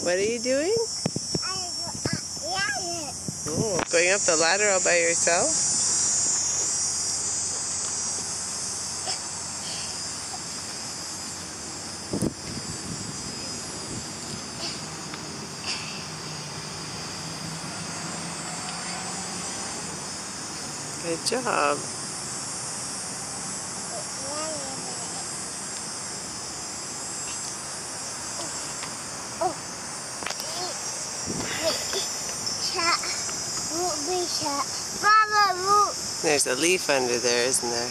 What are you doing? Oh, going up the ladder all by yourself? Good job. There's a leaf under there, isn't there?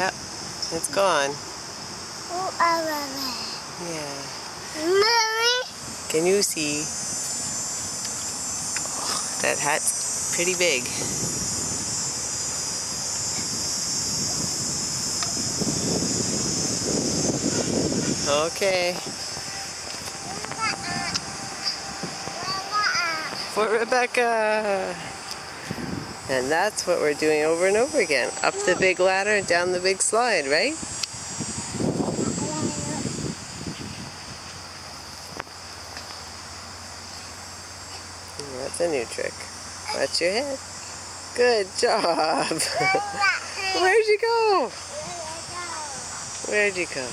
Yep, it's gone. Yeah. Can you see? Oh, that hat's pretty big. Okay. For Rebecca. And that's what we're doing over and over again. Up the big ladder and down the big slide, right? That's a new trick. Watch your head. Good job. Where'd you go? Where'd you go?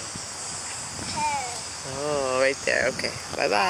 Oh, right there. Okay. Bye-bye.